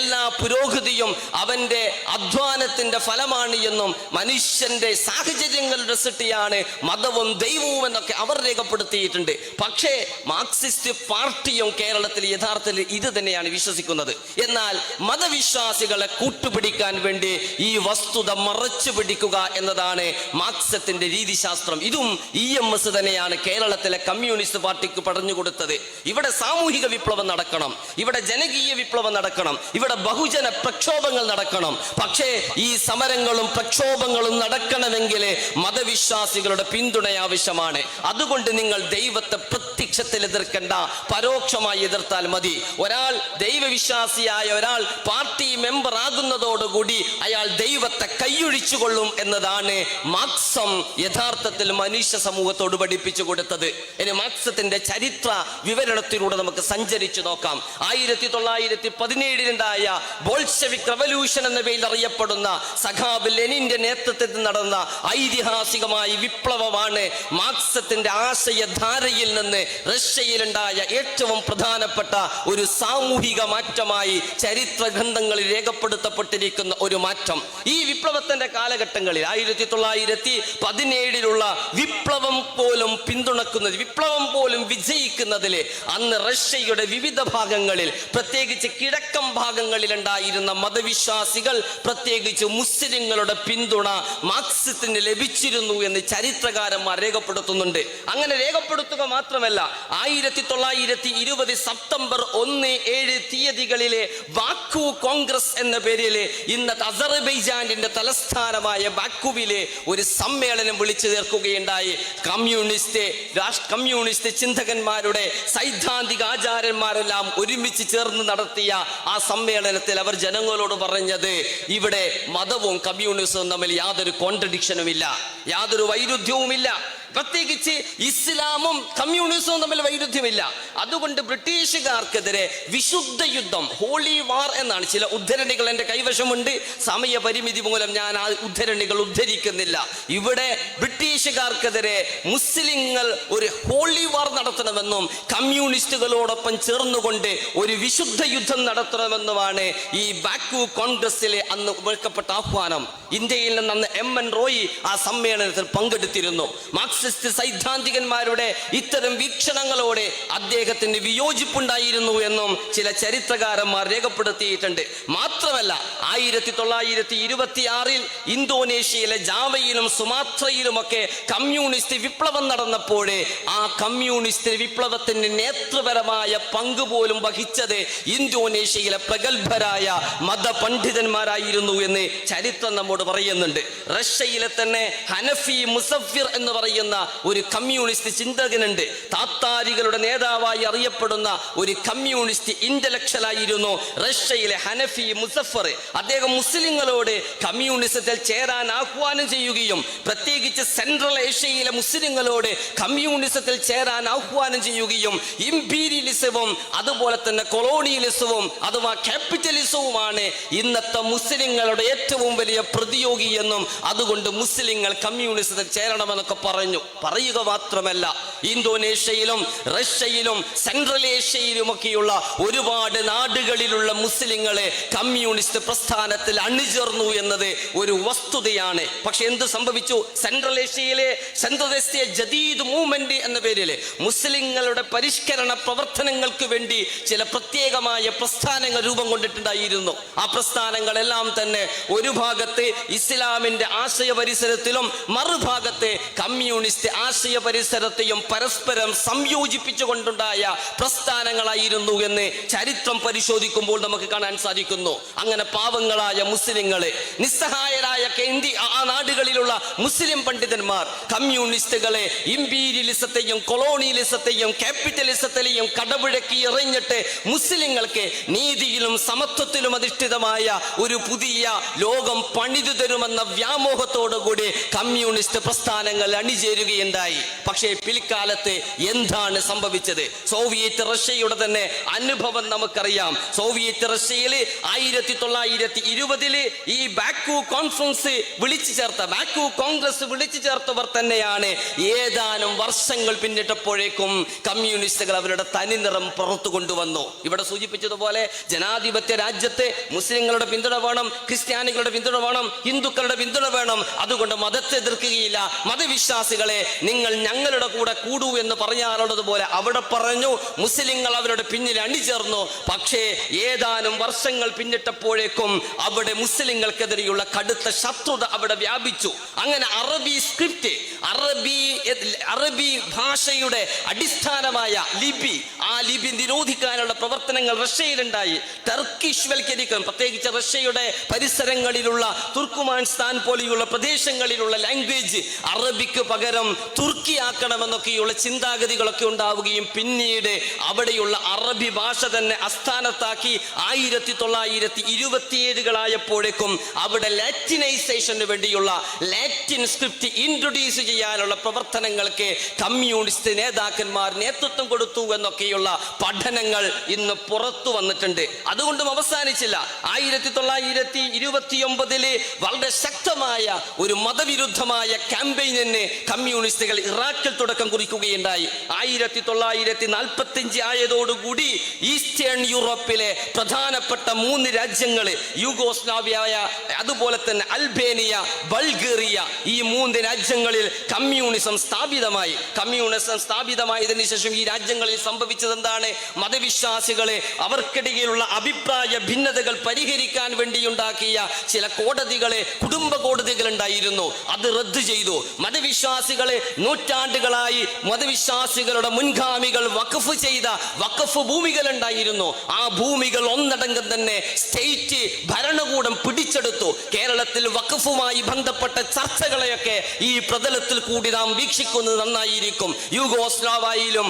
എല്ലാ പുരോഗതിയും അവന്റെ അധ്വാനത്തിന്റെ ഫലമാണ് എന്നും മനുഷ്യന്റെ സാഹചര്യങ്ങളുടെ സൃഷ്ടിയാണ് മതവും ദൈവവും എന്നൊക്കെ അവർ രേഖപ്പെടുത്തിയിട്ടുണ്ട്. പക്ഷേ മാർക്സിസ്റ്റ് പാർട്ടിയും കേരളത്തിൽ യഥാർത്ഥത്തിൽ ഇത് തന്നെയാണ് വിശ്വസിക്കുന്നത്. എന്നാൽ മതവിശ്വാസികളെ കൂട്ടുപിടിക്കാൻ വേണ്ടി ഈ വസ്തുത മറച്ചു പിടിക്കുക എന്നതാണ് മാർക്സത്തിന്റെ രീതിശാസ്ത്രം. ഇതും EMS തന്നെയാണ് കേരളത്തിലെ കമ്മ്യൂണിസ്റ്റ് പാർട്ടിക്ക് പറഞ്ഞു കൊടുത്തത്. ഇവിടെ സാമൂഹിക വിപ്ലവം നടക്കണം, ഇവിടെ ജനകീയ വിപ്ലവം നടക്കണം, ഇവിടെ ബഹുജന പ്രക്ഷോഭങ്ങൾ നടക്കണം. പക്ഷേ ഈ സമരങ്ങളും പ്രക്ഷോഭങ്ങളും നടക്കണമെങ്കിൽ മതവിശ്വാസികളുടെ പിന്തുണ ആവശ്യമാണ്. അതുകൊണ്ട് നിങ്ങൾ ദൈവത്തെ പ്രത്യക്ഷത്തിൽ എതിർക്കണ്ട, പരോക്ഷമായി എതിർത്താൽ മതി. ഒരാൾ ദൈവവിശ്വാസിയായ ഒരാൾ പാർട്ടി മെമ്പർ ആകുന്നതോടുകൂടി അയാൾ ദൈവത്തെ കൈയൊഴിച്ചു കൊള്ളും എന്നതാണ് മാർക്സം യഥാർത്ഥത്തിൽ മനുഷ്യ സമൂഹത്തോട് പഠിപ്പിച്ചു കൊടുത്തത്. ഇനി മാർക്സത്തിന്റെ ചരിത്ര വിവരണത്തിലൂടെ നമുക്ക് സഞ്ചരിച്ചു നോക്കാം. 1917 ബോൾഷെവിക് റവല്യൂഷൻ എന്ന പേരിൽ അറിയപ്പെടുന്ന സഖാവ് ലെനിന്റെ നേതൃത്വത്തിൽ നടന്ന ഐതിഹാസികമായ വിപ്ലവമാണ് മാർക്സത്തിന്റെ ആശയധാരയിൽ നിന്ന് റഷ്യയിലുണ്ടായ ഏറ്റവും പ്രധാനപ്പെട്ട ഒരു സാമൂഹിക മാറ്റമായി ചരിത്ര ഗ്രന്ഥങ്ങളിൽ രേഖപ്പെടുത്തപ്പെട്ടിരിക്കുന്ന ഒരു മാറ്റം. ഈ വിപ്ലവത്തിന്റെ കാലഘട്ടങ്ങളിൽ 1917 വിപ്ലവം പോലും പിന്തുണക്കുന്നത്, വിപ്ലവം പോലും വിജയിക്കുന്നതിൽ അന്ന് റഷ്യയുടെ വിവിധ ഭാഗങ്ങളിൽ, പ്രത്യേകിച്ച് കിഴക്കൻ ഭാഗങ്ങളിൽ ഉണ്ടായിരുന്ന മതവിശ്വാസികൾ, പ്രത്യേകിച്ച് മുസ്ലിങ്ങളുടെ പിന്തുണ മാർക്സിന് ലഭിച്ചിരുന്നു എന്ന് ചരിത്രകാരന്മാർ രേഖപ്പെടുത്തുന്നുണ്ട്. അങ്ങനെ രേഖപ്പെടുത്തുക മാത്രമല്ല, 1920 സെപ്റ്റംബർ 1-7 തീയതികളിലെ ബാക്കു കോൺഗ്രസ് എന്ന പേരിൽ ഇന്നത്തെ അസർബൈജാനിന്റെ തലസ്ഥാനമായ ബാക്കുവിലെ ഒരു സമ്മേളനം വിളിച്ചു ചേർക്കുകയുണ്ടായി. കമ്മ്യൂണിസ്റ്റ് ചിന്തകന്മാരുടെ സൈദ്ധാന്തിക ആചാര്യന്മാരെല്ലാം ഒരുമിച്ച് ചേർന്ന് നടത്തിയ ആ സമ്മേളനത്തിൽ അവർ ജനങ്ങളോട് പറഞ്ഞത്, ഇവിടെ മതവും കമ്മ്യൂണിസവും തമ്മിൽ യാതൊരു കോൺട്രഡിക്ഷനുമില്ല, യാതൊരു വൈരുദ്ധ്യവുമില്ല. പ്രത്യേകിച്ച് ഇസ്ലാമും കമ്മ്യൂണിസവും തമ്മിൽ വൈരുദ്ധ്യമില്ല. അതുകൊണ്ട് ബ്രിട്ടീഷുകാർക്കെതിരെ വിശുദ്ധ യുദ്ധം, ഹോളി വാർ എന്നാണ്, ചില ഉദ്ധരണികൾ എൻ്റെ കൈവശമുണ്ട്, സമയപരിമിതി മൂലം ഞാൻ ആ ഉദ്ധരണികൾ ഉദ്ധരിക്കുന്നില്ല. ഇവിടെ ബ്രിട്ടീഷുകാർക്കെതിരെ മുസ്ലിങ്ങൾ ഒരു ഹോളി വാർ നടത്തണമെന്നും കമ്മ്യൂണിസ്റ്റുകളോടൊപ്പം ചേർന്നുകൊണ്ട് ഒരു വിശുദ്ധ യുദ്ധം നടത്തണമെന്നുമാണ് ഈ ബാക്കു കോൺഗ്രസിലെ അന്ന് വെക്കപ്പെട്ട ആഹ്വാനം. ഇന്ത്യയിൽ നിന്ന് അന്ന് MN റോയി ആ സമ്മേളനത്തിൽ പങ്കെടുത്തിരുന്നു. മാർക്സിസ്റ്റ് സൈദ്ധാന്തികന്മാരുടെ ഇത്തരം വീക്ഷണങ്ങളോടെ അദ്ദേഹത്തിന് വിയോജിപ്പുണ്ടായിരുന്നു എന്നും ചില ചരിത്രകാരന്മാർ രേഖപ്പെടുത്തിയിട്ടുണ്ട്. മാത്രമല്ല 1926 ഇന്തോനേഷ്യയിലെ ജാവയിലും സുമാത്രയിലുമൊക്കെ കമ്മ്യൂണിസ്റ്റ് വിപ്ലവം നടന്നപ്പോൾ ആ കമ്മ്യൂണിസ്റ്റ് വിപ്ലവത്തിന് നേതൃപരമായ പങ്ക് പോലും വഹിച്ചത് ഇന്തോനേഷ്യയിലെ പ്രഗത്ഭരായ മതപണ്ഡിതന്മാരായിരുന്നു എന്ന് ചരിത്രം നമ്മോട് പറയുന്നുണ്ട്. റഷ്യയിലെ തന്നെ ഹനഫി മുസഫിർ എന്ന് പറയുന്ന ഒരു കമ്മ്യൂണിസ്റ്റ് ചിന്തകനുണ്ട്. താത്താരികളുടെ നേതാവായി അറിയപ്പെടുന്ന ഒരു കമ്മ്യൂണിസ്റ്റ് ഇന്റലക്ച്വൽ ആയിരുന്നു റഷ്യയിലെ ഹനഫി മുസഫർ. അദ്ദേഹം മുസ്ലിങ്ങളോട് കമ്മ്യൂണിസത്തിൽ ചേരാൻ ആഹ്വാനം ചെയ്യുകയും പ്രത്യേകിച്ച് സെൻട്രൽ ഏഷ്യയിലെ മുസ്ലിങ്ങളോട് കമ്മ്യൂണിസത്തിൽ ചേരാൻ ആഹ്വാനം ചെയ്യുകയും ഇംപീരിയലിസവും അതുപോലെ തന്നെ കൊളോണിയലിസവും അഥവാ ക്യാപിറ്റലിസവുമാണ് ഇന്നത്തെ മുസ്ലിങ്ങളുടെ ഏറ്റവും വലിയ പ്രതിയോഗി എന്നും അതുകൊണ്ട് മുസ്ലിങ്ങൾ കമ്മ്യൂണിസത്തിൽ ചേരണമെന്നൊക്കെ പറയുക മാത്രമല്ല, ഇന്തോനേഷ്യയിലും റഷ്യയിലും സെൻട്രൽ ഏഷ്യയിലുമൊക്കെയുള്ള ഒരുപാട് നാടുകളിലുള്ള മുസ്ലിങ്ങളെ കമ്മ്യൂണിസ്റ്റ് പ്രസ്ഥാനത്തിൽ അണിചേർന്നു എന്നത് ഒരു വസ്തുതയാണ്. പക്ഷെ എന്ത് സംഭവിച്ചു? സെൻട്രൽ ഏഷ്യയിലെ സെൻട്രൽ ഏഷ്യ ജദീദ് മൂവ്മെന്റ് എന്ന പേരിൽ മുസ്ലിങ്ങളുടെ പരിഷ്കരണ പ്രവർത്തനങ്ങൾക്ക് വേണ്ടി ചില പ്രത്യേകമായ പ്രസ്ഥാനങ്ങൾ രൂപം കൊണ്ടിട്ടുണ്ടായിരുന്നു. ആ പ്രസ്ഥാനങ്ങളെല്ലാം തന്നെ ഒരു ഭാഗത്ത് ഇസ്ലാമിന്റെ ആശയ പരിസരത്തിലും മറുഭാഗത്ത് കമ്മ്യൂണിസ്റ്റ് ആശയ പരിസരത്തെയും പരസ്പരം സംയോജിപ്പിച്ചുകൊണ്ടുണ്ടായ പ്രസ്ഥാനങ്ങളായിരുന്നു എന്ന് ചരിത്രം പരിശോധിക്കുമ്പോൾ നമുക്ക് കാണാൻ സാധിക്കുന്നു. അങ്ങനെ പാവങ്ങളായ മുസ്ലിങ്ങളെ, നിസ്സഹായരായ ആ നാടുകളിലുള്ള മുസ്ലിം പണ്ഡിതന്മാർ കമ്മ്യൂണിസ്റ്റുകളെ, ഇമ്പീരിയലിസത്തെയും കൊളോണിയലിസത്തെയും ക്യാപിറ്റലിസത്തെയും കടപുഴക്കി എറിഞ്ഞിട്ട് മുസ്ലിങ്ങൾക്ക് നീതിയിലും സമത്വത്തിലും അധിഷ്ഠിതമായ ഒരു പുതിയ ലോകം പണിതു തരുമെന്ന വ്യാമോഹത്തോടുകൂടി കമ്മ്യൂണിസ്റ്റ് പ്രസ്ഥാനങ്ങൾ അണിചേരുകയുണ്ടായി. പക്ഷേ പിൽക്കാലത്ത് എന്താണ് സംഭവിച്ചത്? സോവിയറ്റ് റഷ്യയുടെ തന്നെ അനുഭവം നമുക്കറിയാം. സോവിയറ്റ് റഷ്യയിൽ 1920 ഈ ബാക്കു കോൺഗ്രസ് വിളിച്ചു ചേർത്തവർ തന്നെയാണ് ഏതാനും വർഷങ്ങൾ പിന്നിട്ടപ്പോഴേക്കും കമ്മ്യൂണിസ്റ്റുകൾ അവരുടെ തനിനിറം പുറത്തു കൊണ്ടുവന്നു. ഇവിടെ സൂചിപ്പിച്ചതുപോലെ ജനാധിപത്യ രാജ്യത്ത് മുസ്ലിങ്ങളുടെ പിന്തുണ വേണം, ക്രിസ്ത്യാനികളുടെ പിന്തുണ വേണം, ഹിന്ദുക്കളുടെ പിന്തുണ വേണം. അതുകൊണ്ട് മതത്തെ എതിർക്കുകയില്ല. മതവിശ്വാസികളെ നിങ്ങൾ ഞങ്ങളുടെ കൂടെ കൂടൂ എന്ന് പറയാറുള്ളതുപോലെ അവിടെ പറഞ്ഞു. മുസ്ലിങ്ങൾ അവരുടെ പിന്നിൽ അണിചേർന്നു. പക്ഷേ ഏതാനും വർഷങ്ങൾ പിന്നിട്ടപ്പോഴേക്കും അവിടെ മുസ്ലിങ്ങൾക്കെതിരെയുള്ള കടുത്ത ശത്രുത അവിടെ വ്യാപിച്ചു. അങ്ങനെ അറബി സ്ക്രിപ്റ്റ്, അറബി ഭാഷയുടെ അടിസ്ഥാനമായ ലിപി, ആ ലിപി നിരോധിക്കാനുള്ള പ്രവർത്തനങ്ങൾ റഷ്യയിലുണ്ടായി. ടർക്കിഷ് വൽക്കരിക്കും, പ്രത്യേകിച്ച് റഷ്യയുടെ പരിസരങ്ങളിലുള്ള തുർക്കുമാൻസ്ഥാൻ പോലെയുള്ള പ്രദേശങ്ങളിലുള്ള ലാംഗ്വേജ് അറബിക്ക് പകരം തുർക്കിയാക്കണമെന്നൊക്കെയുള്ള ചിന്താഗതികളൊക്കെ ഉണ്ടാവുകയും പിന്നീട് അവിടെയുള്ള അറബി ഭാഷ തന്നെ അസ്ഥാനത്താക്കി 1927 അവിടെ ലാറ്റിനൈസേഷന് വേണ്ടിയുള്ള ലാറ്റിൻ സ്ക്രിപ്റ്റ് ഇൻട്രൊഡ്യൂസ് ചെയ്യാനുള്ള പ്രവർത്തനങ്ങൾക്ക് കമ്മ്യൂണിസ്റ്റ് നേതാക്കന്മാർ നേതൃത്വം കൊടുത്തു എന്നൊക്കെയുള്ള പഠനങ്ങൾ ഇന്ന് പുറത്തു വന്നിട്ടുണ്ട്. അതുകൊണ്ടും അവസാനിച്ചില്ല. 1929 വളരെ ശക്തമായ ഒരു മതവിരുദ്ധമായ ക്യാമ്പയിന് കമ്മ്യൂണിസ്റ്റുകൾ ഇറാഖിൽ തുടക്കം കുറിക്കുകയുണ്ടായി. 1945 ആയതോടുകൂടി ഈസ്റ്റേൺ യൂറോപ്പിലെ പ്രധാനപ്പെട്ട 3 രാജ്യങ്ങൾ, യൂഗോസ്ലാവിയ, അതുപോലെ തന്നെ അൽബേനിയ, ബൾഗേറിയ, ഈ 3 രാജ്യങ്ങളിൽ കമ്മ്യൂണിസം സ്ഥാപിതമായി. കമ്മ്യൂണിസം സ്ഥാപിതമായതിനു ശേഷം ഈ രാജ്യങ്ങളിൽ സംഭവിച്ചത് എന്താണ്? മതവിശ്വാസികളെ അവർക്കിടയിലുള്ള അഭിപ്രായ ഭിന്നതകൾ പരിഹരിക്കാൻ വേണ്ടിയുണ്ടാക്കിയ ചില കോടതികളെ, കുടുംബ കോടതികൾ ഉണ്ടായിരുന്നു, അത് റദ്ദു ചെയ്തു. മതവിശ്വാസികളെ നൂറ്റാണ്ടുകളായി മതവിശ്വാസികളുടെ മുൻഗാമികൾ വഖഫ് ചെയ്ത വഖഫ് ഭൂമികൾ ഉണ്ടായിരുന്നു. ആ ഭൂമികൾ ഒന്നടങ്കം തന്നെ സ്റ്റേറ്റ് ഭരണകൂടം പിടിച്ചെടുത്തു. കേരളത്തിൽ വഖഫുമായി ബന്ധപ്പെട്ട ചർച്ചകളെയൊക്കെ ഈ പ്രതലത്തിൽ കൂടി നാം വീക്ഷിക്കുന്നത് നന്നായിരിക്കും. യൂഗോസ്ലാവിയയിലും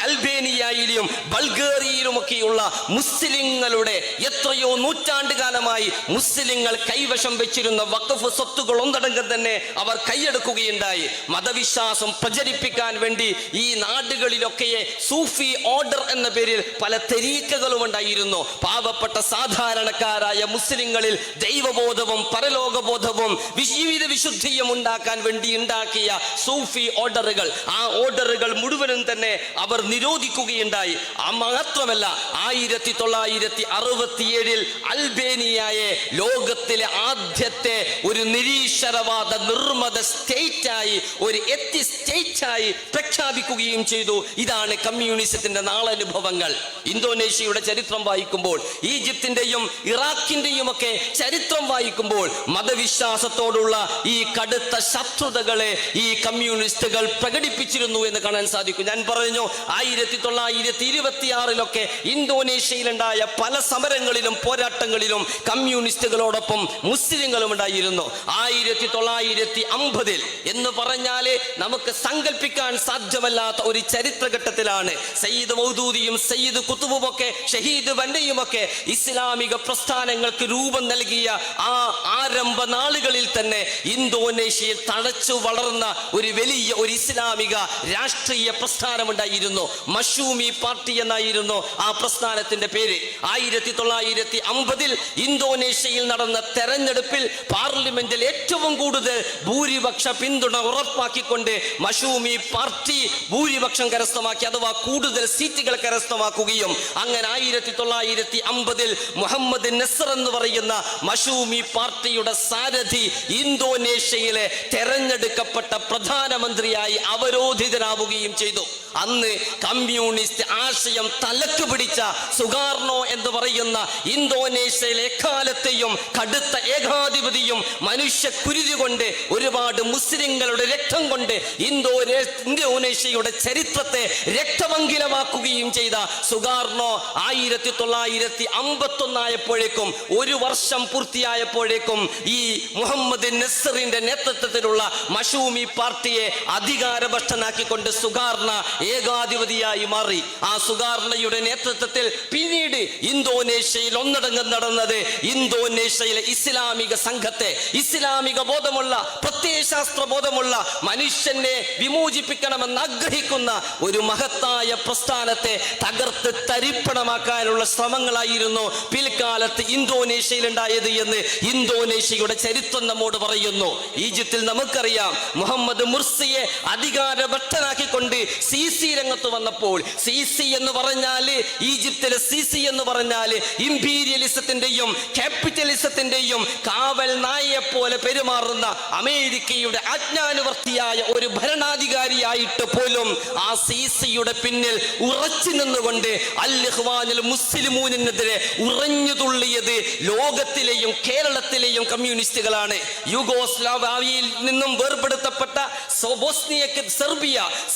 അൽബേനിയയിലും ബൾഗേറിയയിലുമൊക്കെയുള്ള മുസ്ലിങ്ങളുടെ എത്രയോ നൂറ്റാണ്ടുകാലമായി മുസ്ലിങ്ങൾ കൈവശം വെച്ചിരുന്ന വഖഫ് സ്വത്തുകൾ ഒന്നടങ്കം തന്നെ അവർ കൈയെടുക്കുകയുണ്ടായി. മതവിശ്വാസം പ്രചരിപ്പിക്കാൻ വേണ്ടി ഈ നാടുകളിലൊക്കെ സൂഫി ഓർഡർ എന്ന പേരിൽ പല തെരീക്കകളും ഉണ്ടായിരുന്നു. പാവപ്പെട്ട സാധാരണക്കാരായ മുസ്ലിങ്ങളിൽ ദൈവബോധവും പരലോകബോധവും ജീവിത വിശുദ്ധിയും ഉണ്ടാക്കാൻ വേണ്ടി ഉണ്ടാക്കിയ സൂഫി ഓർഡറുകൾ, ആ ഓർഡറുകൾ മുഴുവനും തന്നെ അവർ നിരോധിക്കുകയുണ്ടായി. മാത്രമല്ല 1967 അൽബേനിയയെ ലോകത്തിലെ ആദ്യത്തെ ഒരു നിരീശ്വരവാദ നിർമ്മത സ്റ്റേറ്റായി, ഒരു എത്തി സ്റ്റേറ്റായി പ്രഖ്യാപിക്കുകയും ചെയ്തു. ഇതാണ് കമ്മ്യൂണിസത്തിന്റെ നാളനുഭവങ്ങൾ. ഇന്തോനേഷ്യയുടെ ചരിത്രം വായിക്കുമ്പോൾ, ഈജിപ്തിന്റെയും ഇറാഖിന്റെയും ഒക്കെ ചരിത്രം വായിക്കുമ്പോൾ മതവിശ്വാസത്തോടുള്ള ഈ കടുത്ത ശത്രുതകളെ ഈ കമ്മ്യൂണിസ്റ്റുകൾ പ്രകടിപ്പിച്ചിരുന്നു എന്ന് കാണാൻ സാധിക്കും. ഞാൻ പറഞ്ഞു 1926 ഇന്തോനേഷ്യയിലുണ്ടായ പല സമരങ്ങളിലും പോരാട്ടങ്ങളിലും കമ്മ്യൂണിസ്റ്റുകളോടൊപ്പം മുസ്ലിങ്ങളും ഉണ്ടായിരുന്നു. 1950 എന്ന് പറഞ്ഞാല് നമുക്ക് സങ്കല്പിക്കാൻ സാധ്യമല്ലാത്ത ഒരു ചരിത്രഘട്ടത്തിലാണ് സയ്യിദ് മൗദൂദിയും സയ്യിദ് കുത്തുബും ഒക്കെ ഷഹീദ് ബന്നയും ഒക്കെ ഇസ്ലാമിക പ്രസ്ഥാനങ്ങൾക്ക് രൂപം നൽകിയ ആ ആരംഭ നാളുകളിൽ തന്നെ ഇന്തോനേഷ്യയിൽ തഴച്ചു വളർന്ന ഒരു വലിയ ഒരു ഇസ്ലാമിക രാഷ്ട്രീയ പ്രസ്ഥാനമുണ്ടായിരുന്നു. മഷൂമി പാർട്ടി എന്നായിരുന്നു ആ പ്രസ്ഥാനത്തിന്റെ പേര്. 1950 ഇന്തോനേഷ്യയിൽ നടന്ന തെരഞ്ഞെടുപ്പിൽ പാർലമെന്റിൽ ഏറ്റവും കൂടുതൽ ഭൂരിപക്ഷ പിന്തുണ ഉറപ്പാക്കിക്കൊണ്ട് മഷൂമി പാർട്ടി ഭൂരിപക്ഷം കരസ്ഥമാക്കി, അഥവാ കൂടുതൽ സീറ്റുകൾ കരസ്ഥമാക്കുകയും അങ്ങനെ 1950 മുഹമ്മദ് നസർ എന്ന് പറയുന്ന മഷൂമി പാർട്ടിയുടെ സാരഥി ഇന്തോനേഷ്യയിലെ തെരഞ്ഞെടുക്കപ്പെട്ട പ്രധാനമന്ത്രിയായി അവരോധിതനാവുകയും ചെയ്തു. അന്ന് കമ്മ്യൂണിസ്റ്റ് ആശയം തലക്ക് പിടിച്ച സുകാർണോ എന്ന് പറയുന്ന ഇന്തോനേഷ്യയിലെ എക്കാലത്തെയും കടുത്ത ഏകാധിപതിയും മനുഷ്യക്കുരുതി കൊണ്ട് ഒരുപാട് മുസ്ലിങ്ങളുടെ രക്തം കൊണ്ട് ഇന്തോനേഷ്യയുടെ ചരിത്രത്തെ രക്തമംഗിലമാക്കുകയും ചെയ്ത സുകാർണോ 1951 ആയപ്പോഴേക്കും, ഒരു വർഷം പൂർത്തിയായപ്പോഴേക്കും ഈ മുഹമ്മദ് നസറിന്റെ നേതൃത്വത്തിലുള്ള മഷൂമി പാർട്ടിയെ അധികാരഭ്രഷ്ടനാക്കിക്കൊണ്ട് സുകാർണ ഏകാധിപതിയായി മാറി. ആ സുകാർണയുടെ നേതൃത്വത്തിൽ പിന്നീട് ഇന്തോനേഷ്യയിൽ ഒന്നടങ്കം നടന്നത് ഇന്തോനേഷ്യയിലെ ഇസ്ലാമിക സംഘത്തെ, ഇസ്ലാമിക ബോധമുള്ള പ്രത്യയശാസ്ത്ര ബോധമുള്ള മനുഷ്യനെ വിമോചിപ്പിക്കണമെന്ന് ആഗ്രഹിക്കുന്ന ഒരു മഹത്തായ പ്രസ്ഥാനത്തെ തകർത്ത് തരിപ്പണമാക്കാനുള്ള ശ്രമങ്ങളായിരുന്നു പിൽക്കാലത്ത് ഇന്തോനേഷ്യയിൽ ഉണ്ടായത് എന്ന് ഇന്തോനേഷ്യയുടെ ചരിത്രം നമ്മോട് പറയുന്നു. ഈജിപ്തിൽ നമുക്കറിയാം, മുഹമ്മദ് മുർസിയെ അധികാരഭ്രഷ്ടനാക്കിക്കൊണ്ട് സിസി രംഗത്ത് വന്നപ്പോൾ, സിസി എന്ന് പറഞ്ഞാൽ ഈജിപ്തിലെ സിസി എന്ന് പറഞ്ഞാൽ ഇംപീരിയലിസത്തിന്റെയും ക്യാപിറ്റലിസത്തിന്റെയും കാവൽ നായയെ പോലെ പെരുമാറുന്ന അമേരിക്കയുടെ ആജ്ഞാനുവർത്തിയായ ഒരു ഭരണാധികാരിയായിട്ട് പോലും ആ സിസിയുടെ പിന്നിൽ ഉറച്ചു നിന്നുകൊണ്ട് അൽ ഇഖ്വാനുൽ മുസ്ലിമൂനെതിരെ ഉറഞ്ഞു തുള്ളിയത് ലോകത്തിലെയും കേരളത്തിലെയും കമ്മ്യൂണിസ്റ്റുകളാണ്. യുഗോസ്ലാവിയയിൽ നിന്നും വേർപെടുത്തപ്പെട്ട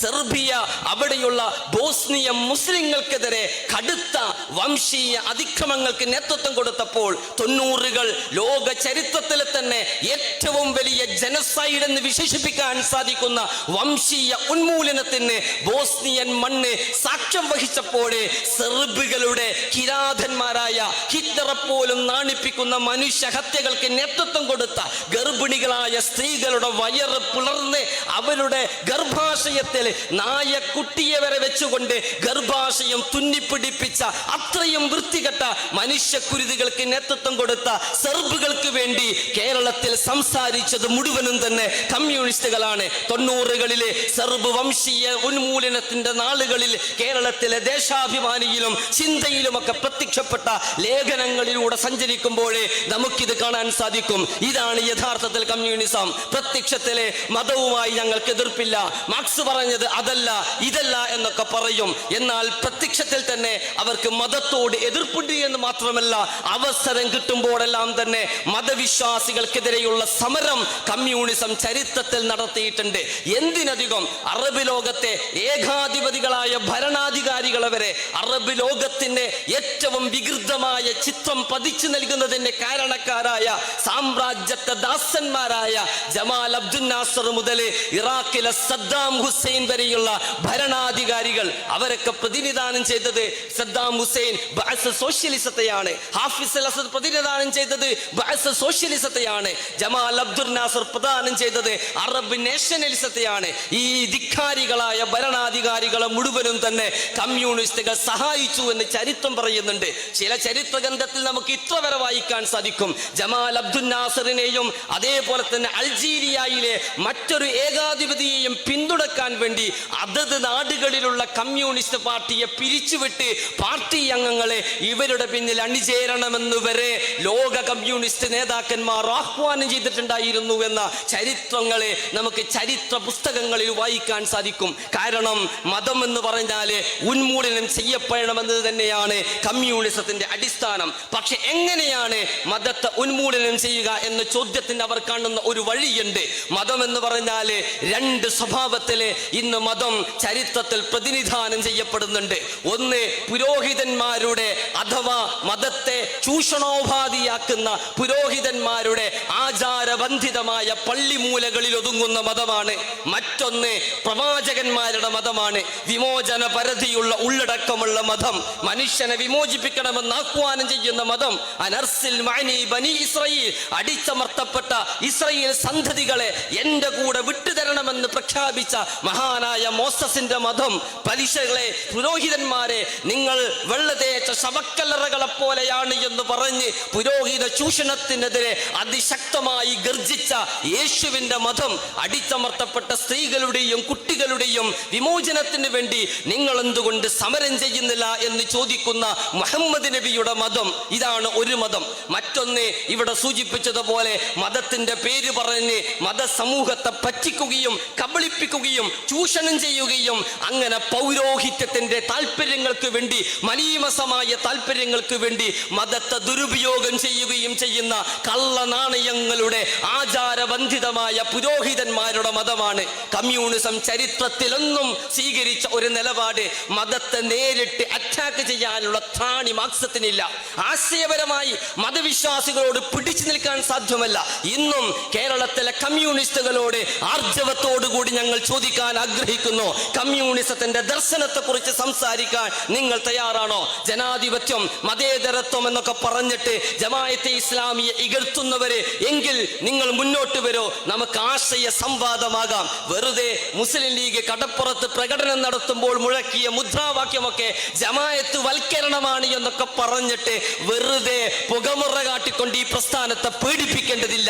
സെർബിയ അവിടെയുള്ള ബോസ്നിയ മുസ്ലിങ്ങൾക്കെതിരെ കടുത്ത വംശീയ അതിക്രമങ്ങൾക്ക് നേതൃത്വം കൊടുത്തപ്പോൾ 90-കൾ ലോക ചരിത്രത്തിലെ തന്നെ ഏറ്റവും വലിയ ജനസൈഡ് എന്ന് വിശേഷിപ്പിക്കാൻ സാധിക്കുന്ന വംശീയ ഉന്മൂലനത്തിന് ബോസ്നിയൻ മണ്ണ് സാക്ഷ്യം വഹിച്ചപ്പോൾ സെർബികളുടെ കിരാതന്മാരായ ഹിറ്റ്ലറെ പോലും നാണിപ്പിക്കുന്ന മനുഷ്യ ഹത്യകൾക്ക് നേതൃത്വം കൊടുത്ത ഗർഭിണികളായ സ്ത്രീകളുടെ വയറ് പുലർന്ന് അവരുടെ ഗർഭാശയത്തിൽ നായക്കുട്ടിയെ വരെ വെച്ചുകൊണ്ട് ഗർഭാശയം തുന്നിപ്പിടിപ്പിച്ച അത്രയും വൃത്തികെട്ട മനുഷ്യക്കുരുതികൾക്ക് നേതൃത്വം കൊടുത്ത സെർബുകൾക്ക് വേണ്ടി കേരളത്തിൽ സംസാരിച്ചത് മുഴുവനും തന്നെ കമ്മ്യൂണിസ്റ്റുകളാണ്. 90-കളിലെ സെർബ് വംശീയ ഉന്മൂലനത്തിന്റെ നാളുകളിൽ കേരളത്തിലെ ദേശാഭിമാനിയിലും ചിന്തയിലുമൊക്കെ പ്രത്യക്ഷപ്പെട്ട ലേഖനങ്ങളിലൂടെ സഞ്ചരിക്കുമ്പോഴേ നമുക്കിത് കാണാൻ സാധിക്കും. ഇതാണ് യഥാർത്ഥത്തിൽ കമ്മ്യൂണിസം. പ്രത്യക്ഷത്തിലെ മതവുമായി ഞങ്ങൾക്ക് എതിർപ്പില്ല, മാർക്സ് പറഞ്ഞത് അതല്ല ഇതല്ല എന്നൊക്കെ പറയും. എന്നാൽ പ്രത്യക്ഷത്തിൽ തന്നെ അവർക്ക് മതത്തോട് എതിർപ്പുണ്ട് എന്ന് മാത്രമല്ല, അവസരം കിട്ടുമ്പോഴെല്ലാം തന്നെ മതവിശ്വാസികൾക്കെതിരെയുള്ള സമരം കമ്മ്യൂണിസം ചരിത്രത്തിൽ നടത്തിയിട്ടുണ്ട്. എന്തിനധികം അറബ് ലോകത്തെ ഏകാധിപതികളായ ഭരണാധികാരികളെ വരെ അറബ് ലോകത്തിന് ഏറ്റവും വികൃതമായ ചിത്രം പതിച്ചു നൽകുന്നതിന് കാരണക്കാരായ സാമ്രാജ്യത്വ ദാസന്മാരായ ജമാൽ അബ്ദുൽ നാസർ മുതൽ ഇറാഖിലെ സദ്ദാം ഹുസൈൻ വരെയുള്ള ഭരണാധികാരികൾ, അവരൊക്കെ പ്രതിനിധാനം ചെയ്തത് സദ്ദാം ഹുസൈൻ ബഅസ് സോഷ്യലിസത്തെയാണ്. ഹാഫിസ് അൽ അസദ് പ്രതിനിധാനം ചെയ്തത് ബഅസ് സോഷ്യലിസത്തെയാണ്. ജമാൽ അബ്ദുൽ നാസർ പ്രദാനം ചെയ്തത് അറബ് നാഷണലിസത്തെയാണ്. ഈ ധിക്കാരികളായ ഭരണാധികാരികളെ മുഴുവനും തന്നെ കമ്മ്യൂണിസ്റ്റുകൾ സഹായിച്ചു എന്ന് ചരിത്രം പറയുന്നുണ്ട്. ചില ചരിത്ര ഗ്രന്ഥത്തിൽ നമുക്ക് ഇത്ര വരെ വായിക്കാൻ സാധിക്കും. ജമാൽ അബ്ദുൽ നാസറിനെയും അതേപോലെ തന്നെ അൾജീരിയയിലെ മറ്റൊരു ഏകാധിപതിയെയും പിന്തുണക്കാൻ വേണ്ടി അതത് നാടുകളിലുള്ള കമ്മ്യൂണിസ്റ്റ് പാർട്ടിയെ പിരിച്ചുവിട്ട് പാർട്ടി അംഗങ്ങളെ ഇവരുടെ പിന്നിൽ അണിചേരണമെന്ന് വരെ ലോക കമ്മ്യൂണിസ്റ്റ് നേതാക്കന്മാർ ആഹ്വാനം ചെയ്തിട്ടുണ്ടായിരുന്നു എന്ന ചരിത്രങ്ങളെ നമുക്ക് ചരിത്ര പുസ്തകങ്ങളിൽ വായിക്കാൻ സാധിക്കും. കാരണം മതം എന്ന് പറഞ്ഞാൽ ഉന്മൂലനം ചെയ്യപ്പെടണമെന്നത് തന്നെയാണ് കമ്മ്യൂണിസത്തിന്റെ അടിസ്ഥാനം. പക്ഷെ എങ്ങനെയാണ് മതത്തെ ഉന്മൂലനം ചെയ്യുക എന്ന ചോദ്യത്തിന് അവർ കാണുന്ന ഒരു വഴിയുണ്ട്. മതം എന്ന് പറഞ്ഞാൽ രണ്ട് സ്വഭാവത്തില് ഇന്ന് മതം ചരിത്രത്തിൽ പ്രതിനിധാനം ചെയ്യപ്പെടുന്നുണ്ട്. ഒന്ന്, പുരോഹിതന്മാരുടെ അഥവാ മതത്തെ ചൂഷണോപാധിയാക്കുന്ന പുരോഹിതന്മാരുടെ ആചാരബന്ധിതമായ പള്ളിമൂലകളിൽ ഒതുങ്ങുന്ന മതമാണ്. മറ്റൊന്ന് പ്രവാചകന്മാരുടെ മതമാണ്. വിമോചന പരിധിയുള്ള ഉള്ളടക്കമുള്ള മതം, മനുഷ്യനെ വിമോചിപ്പിക്കണമെന്ന് ആഹ്വാനം ചെയ്യുന്ന മതം. അനർസിൽ മഅനി ബനി ഇസ്രായേൽ, അടിച്ചമർത്തപ്പെട്ട ഇസ്രായേൽ സന്തതികളെ എന്റെ കൂടെ വിട്ടുതരണമെന്ന് പ്രഖ്യാപിച്ച മഹാനായ മോസസിന്റെ മതം. പലിശകളെ, പുരോഹിതന്മാരെ നിങ്ങൾ വെള്ളതേച്ച ശവക്കല്ലറകളെ പോലെയാണ് എന്ന് പറഞ്ഞ് പുരോഹിത ചൂഷണത്തിനെതിരെ അതിശക്തമായി ഗർജിച്ച യേശുവിന്റെ മതം. അടിച്ചമർത്തപ്പെട്ട സ്ത്രീകളുടെയും കുട്ടികളുടെയും വിമോചനത്തിന് വേണ്ടി നിങ്ങൾ എന്തുകൊണ്ട് സമരം ചെയ്യുന്നില്ല എന്ന് ചോദിക്കുന്ന മുഹമ്മദ് നബിയുടെ മതം. ഇതാണ് ഒരു മതം. മറ്റൊന്ന്, ഇവിടെ സൂചിപ്പിച്ചതുപോലെ മതത്തിന്റെ പേര് പറഞ്ഞ് മതസമൂഹത്തെ പറ്റിക്കുകയും കബളിപ്പിക്കുകയും ചൂഷണം ചെയ്യുകയും അങ്ങനെ പൗരോഹിത്യത്തിന്റെ താല്പര്യങ്ങൾക്ക് വേണ്ടി മലീമസമായ താല്പര്യങ്ങൾക്ക് വേണ്ടി മതത്തെ ദുരുപയോഗം ചെയ്യുകയും ചെയ്യുന്ന കള്ളനാണയങ്ങളുടെ ആചാരബന്ധിതമായ പുരോഹിതന്മാരുടെ മതമാണ് കമ്മ്യൂണിസം. ചരിത്രത്തിലൊന്നും സ്വീകരിച്ച ഒരു നിലപാട് മതത്തെ നേരിട്ട് അറ്റാക്ക് ചെയ്യാനുള്ള ത്രാണി മാർക്സത്തിനില്ല. ആശയപരമായി മതവിശ്വാസികളോട് പിടിച്ചു നിൽക്കാൻ സാധ്യമല്ല. ഇന്നും കേരളത്തിലെ കമ്മ്യൂണിസ്റ്റുകളോട് ആർജവത്തോടുകൂടി ഞങ്ങൾ ചോദിക്കാൻ ആഗ്രഹിക്കുന്നു, കമ്മ്യൂണിസത്തിന്റെ ദർശനത്തെ കുറിച്ച് സംസാരിക്കാൻ നിങ്ങൾ തയ്യാറാണോ? ജനാധിപത്യം, മതേതരത്വം എന്നൊക്കെ പറഞ്ഞിട്ട് ജമാഅത്തെ ഇസ്ലാമിയെ ഇകഴ്ത്തുന്നവര് എങ്കിൽ നിങ്ങൾ മുന്നോട്ട് വരൂ, നമുക്ക് ആശയ സംവാദമാകാം. വെറുതെ മുസ്ലിം ലീഗ് കടപ്പുറത്ത് പ്രകടനം നടത്തുമ്പോൾ മുഴക്കിയ മുദ്രാവാക്യമൊക്കെ ജമാഅത്ത് വൽക്കരണമാണ് എന്നൊക്കെ പറഞ്ഞിട്ട് വെറുതെ പുകമുറ കാട്ടിക്കൊണ്ട് ഈ പ്രസ്ഥാനത്തെ പേടിപ്പിക്കേണ്ടതില്ല.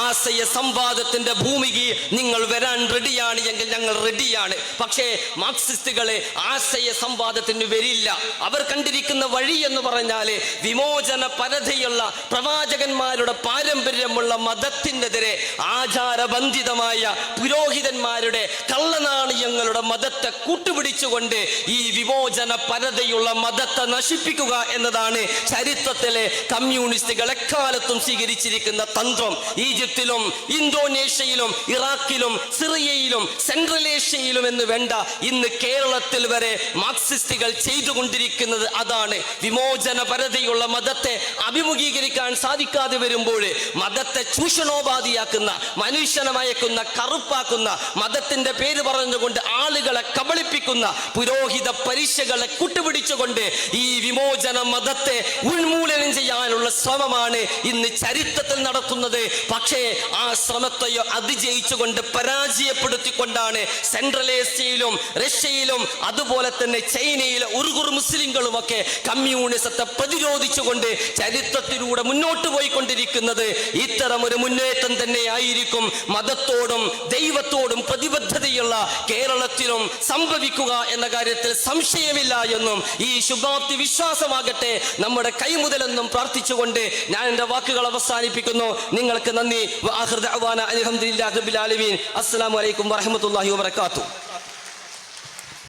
ആശയ സംവാദത്തിന്റെ ഭൂമികയിൽ നിങ്ങൾ വരാൻ റെഡിയാണ് എങ്കിൽ ഞങ്ങൾ റെഡിയാണ്. പക്ഷേ മാർക്സിസ്റ്റുകളെ ആശയ സംവാദത്തിന് വരില്ല. അവർ കണ്ടിരിക്കുന്ന വഴി എന്ന് പറഞ്ഞാല് വിമോചന പരതയുള്ള പ്രവാചകന്മാരുടെ പാരമ്പര്യമുള്ള മതത്തിനെതിരെ ആചാരബന്ധിതമായ പുരോഹിതന്മാരുടെ കള്ളനാണയങ്ങളുടെ മതത്തെ കൂട്ടുപിടിച്ചുകൊണ്ട് ഈ വിമോചന പരതയുള്ള മതത്തെ നശിപ്പിക്കുക എന്നതാണ് ചരിത്രത്തിലെ കമ്മ്യൂണിസ്റ്റുകൾ എക്കാലത്തും സ്വീകരിച്ചിരിക്കുന്ന തന്ത്രം. ഈജിപ്തിലും ഇന്തോനേഷ്യയിലും ഇറാഖിലും സിറിയയിലും സെൻട്രൽ ഏഷ്യയിലും എന്ന് വേണ്ട, ഇന്ന് കേരളത്തിൽ വരെ മാർക്സിസ്റ്റുകൾ ചെയ്തുകൊണ്ടിരിക്കുന്നത് അതാണ്. വിമോചന പരതയുള്ള മതത്തെ അഭിമുഖീകരിക്കാൻ സാധിക്കാതെ വരുമ്പോൾ മതത്തെ ചൂഷണോപാധിയാക്കുന്ന, മനുഷ്യനെ മയക്കുന്ന, കറുപ്പാക്കുന്ന, മതത്തിന്റെ പേര് പറഞ്ഞുകൊണ്ട് ആളുകളെ കബളിപ്പിക്കുന്ന പുരോഹിത പരീക്ഷകളെ കൂട്ടുപിടിച്ചുകൊണ്ട് ഈ വിമോചന മതത്തെ ഉന്മൂലനം ചെയ്യാനുള്ള ശ്രമമാണ് ഇന്ന് ചരിത്രത്തിൽ നടത്തുന്നത്. പക്ഷേ ആ ശ്രമത്തെയോ അതിജയിച്ചുകൊണ്ട് പരാജയപ്പെടുത്തിക്കൊണ്ടാണ് സെൻട്രൽ ഏഷ്യയിലും റഷ്യയിലും അതുപോലെ തന്നെ ചൈനയിലെ ഉറുഗുർ മുസ്ലിങ്ങളുമൊക്കെ കമ്മ്യൂണിസത്തെ പ്രതിരോധിച്ചുകൊണ്ട് ചരിത്രത്തിലൂടെ മുന്നോട്ട് പോയിക്കൊണ്ടിരിക്കുന്നത്. ഇത്തരം ഒരു മുന്നേറ്റം തന്നെ ആയിരിക്കും മതത്തോടും ദൈവത്തോടും പ്രതിബദ്ധതയുള്ള കേരളത്തിലും സംഭവിക്കുക എന്ന കാര്യത്തിൽ സംശയമില്ല എന്നും ഈ ശുഭാപ്തി വിശ്വാസമാകട്ടെ നമ്മുടെ കൈമുതലെന്നും പ്രാർത്ഥിച്ചുകൊണ്ട് ഞാൻ എൻ്റെ വാക്കുകൾ അവസാനിപ്പിക്കുന്നു. നിങ്ങൾക്ക് നന്ദി. അൽഹംദുലില്ലാഹി റബ്ബിൽ ആലമീൻ. അസ്സലാമു അലൈക്കും വറഹ്മത്തുള്ളാഹി വബറകാതുഹു.